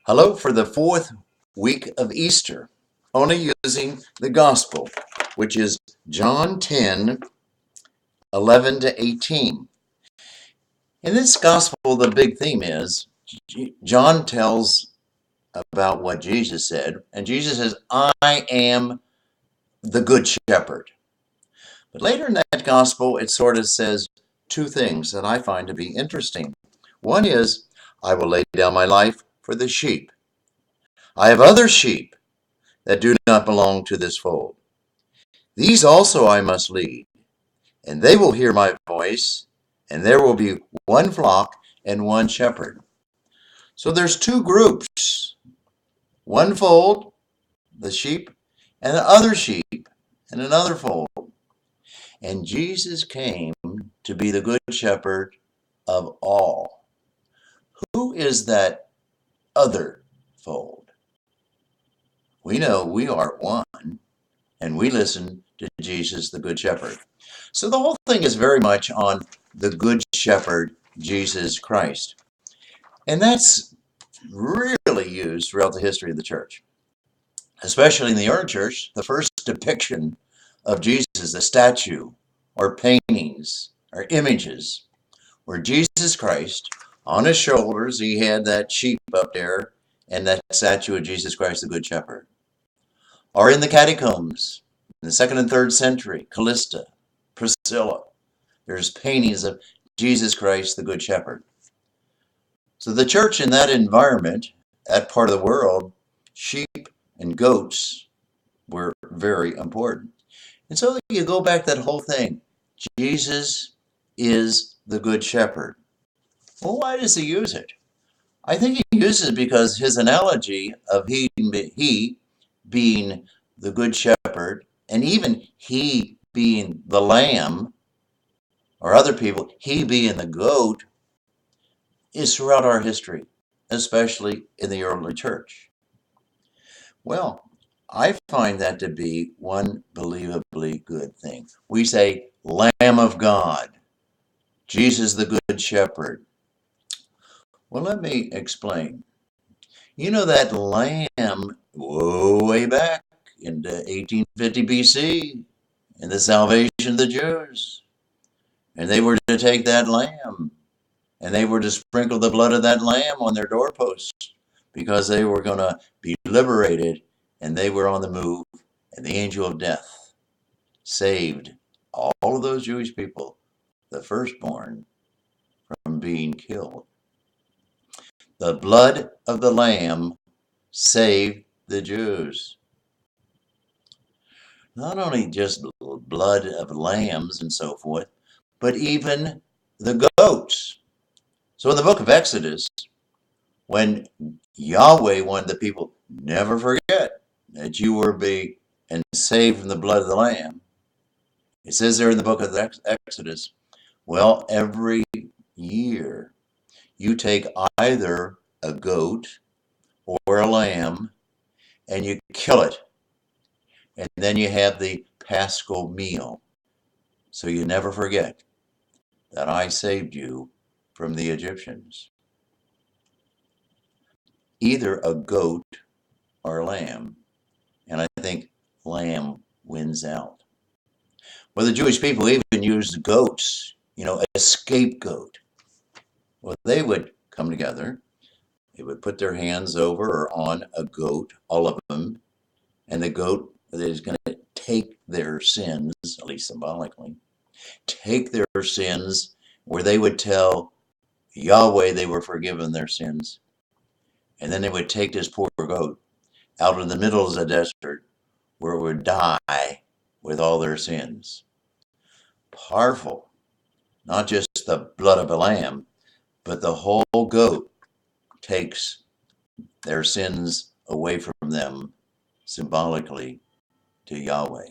Hello for the fourth week of Easter, only using the Gospel, which is John 10, 11 to 18. In this Gospel, the big theme is John tells about what Jesus said, and Jesus says, I am the Good Shepherd. But later in that Gospel, it sort of says two things that I find to be interesting. One is, I will lay down my life for the sheep. I have other sheep that do not belong to this fold. These also I must lead, and they will hear my voice, and there will be one flock and one shepherd. So there's two groups, one fold, the sheep, and the other sheep, and another fold. And Jesus came to be the good shepherd of all. Who is that other fold? We know we are one, and we listen to Jesus, the Good Shepherd. So the whole thing is very much on the Good Shepherd, Jesus Christ. And that's really used throughout the history of the church. Especially in the early church, the first depiction of Jesus, the statue or paintings or images, were Jesus Christ. On his shoulders, he had that sheep up there and that statue of Jesus Christ, the Good Shepherd. Or in the catacombs, in the 2nd and 3rd century, Callista, Priscilla, there's paintings of Jesus Christ, the Good Shepherd. So the church in that environment, that part of the world, sheep and goats were very important. And so you go back that whole thing. Jesus is the Good Shepherd. Well, why does he use it? I think he uses it because his analogy of he being the Good Shepherd, and even he being the lamb, or other people, he being the goat, is throughout our history, especially in the early church. Well, I find that to be one believably good thing. We say, Lamb of God, Jesus the Good Shepherd. Well, let me explain. You know that lamb way back in 1850 BC, in the salvation of the Jews. And they were to take that lamb, and they were to sprinkle the blood of that lamb on their doorposts, because they were going to be liberated, and they were on the move, and the angel of death saved all of those Jewish people, the firstborn, from being killed. The blood of the lamb saved the Jews. Not only just blood of lambs and so forth, but even the goats. So in the book of Exodus, when Yahweh wanted the people, never forget that you were being and saved from the blood of the lamb. It says there in the book of Exodus, well, every year you take either a goat or a lamb and you kill it. And then you have the Paschal meal. So you never forget that I saved you from the Egyptians. Either a goat or a lamb. And I think lamb wins out. Well, the Jewish people even used goats, a scapegoat. Well, they would come together. They would put their hands over or on a goat, all of them. And the goat is going to take their sins, at least symbolically, take their sins, where they would tell Yahweh they were forgiven their sins. And then they would take this poor goat out in the middle of the desert where it would die with all their sins. Powerful. Not just the blood of a lamb, but the whole goat takes their sins away from them symbolically to Yahweh.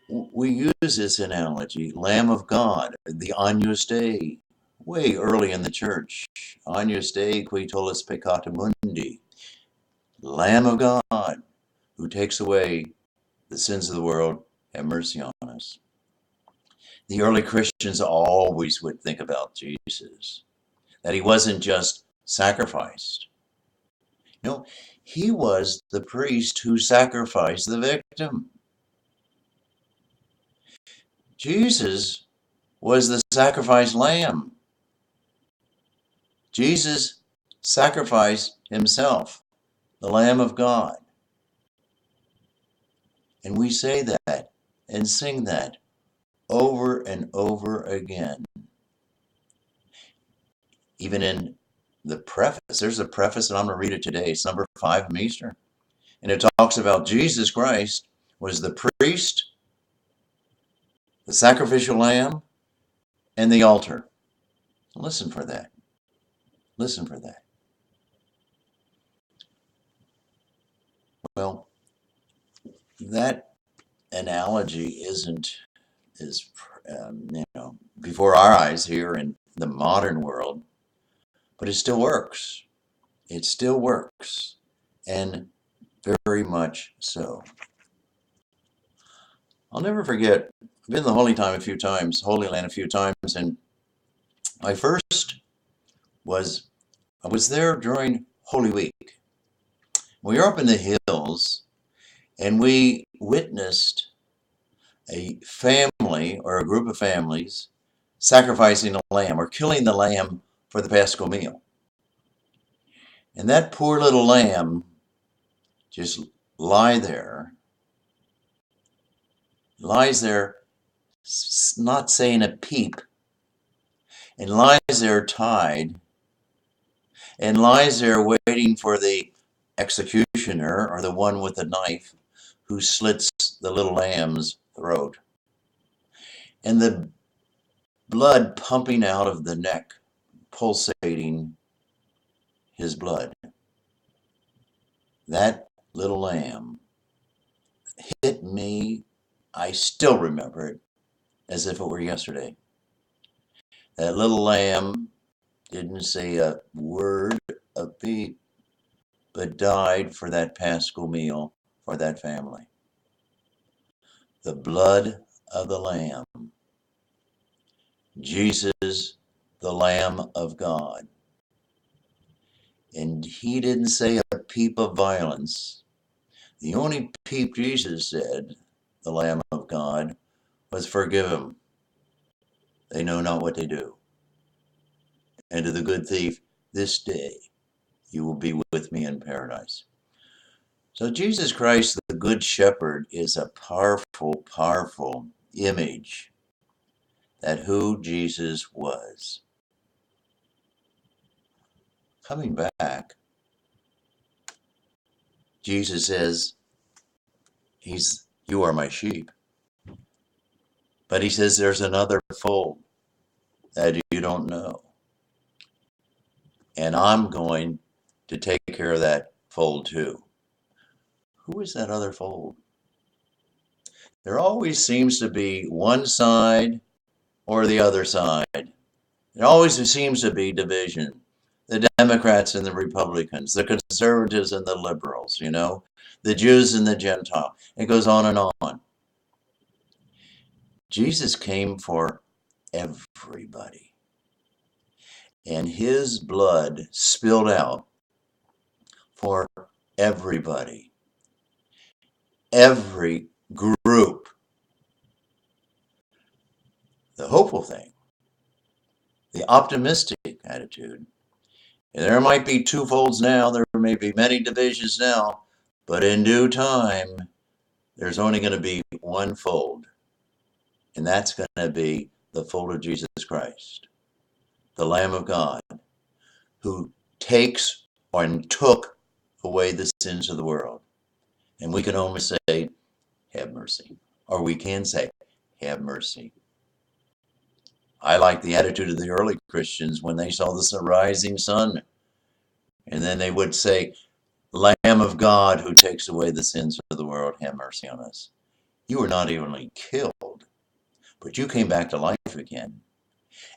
We use this analogy, Lamb of God, the Agnus Dei, way early in the church. Agnus Dei qui tollis peccata mundi. Lamb of God, who takes away the sins of the world, have mercy on us. The early Christians always would think about Jesus, that he wasn't just sacrificed. No, he was the priest who sacrificed the victim. Jesus was the sacrificed lamb. Jesus sacrificed himself, the Lamb of God. And we say that and sing that over and over again. Even in the preface, there's a preface, and I'm going to read it today. It's number 5 of Easter. And it talks about Jesus Christ was the priest, the sacrificial lamb, and the altar. Listen for that. Listen for that. Well, that analogy isn't as, before our eyes here in the modern world, but it still works. It still works, and very much so. I'll never forget, I've been to the Holy Land a few times, and I was there during Holy Week. We were up in the hills, and we witnessed a family or a group of families sacrificing a lamb or killing the lamb for the Paschal meal. And that poor little lamb just lies there, not saying a peep, and lies there tied, and lies there waiting for the executioner or the one with the knife who slits the little lamb's throat. And the blood pumping out of the neck, pulsating his blood. That little lamb hit me. I still remember it as if it were yesterday. That little lamb didn't say a word, a peep, but died for that Paschal meal for that family. The blood of the Lamb. Jesus, the Lamb of God. And he didn't say a peep of violence. The only peep Jesus said, the Lamb of God, was forgive them. They know not what they do. And to the good thief, this day you will be with me in paradise. So Jesus Christ, the Good Shepherd, is a powerful, powerful image that who Jesus was. Coming back, Jesus says, you are my sheep. But he says there's another fold that you don't know. And I'm going to take care of that fold too. Who is that other fold? There always seems to be one side or the other side. There always seems to be division. The Democrats and the Republicans, the conservatives and the liberals, the Jews and the Gentiles. It goes on and on. Jesus came for everybody. And his blood spilled out for everybody. Every group. The hopeful thing, the optimistic attitude. And there might be two folds now, there may be many divisions now, but in due time, there's only going to be one fold. And that's going to be the fold of Jesus Christ, the Lamb of God, who takes and took away the sins of the world. And we can only say, have mercy. Or we can say, have mercy. I like the attitude of the early Christians when they saw the rising sun. And then they would say, Lamb of God who takes away the sins of the world, have mercy on us. You were not only killed, but you came back to life again.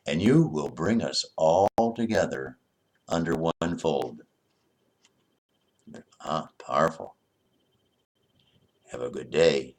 And you will bring us all together under one fold. Powerful. Have a good day.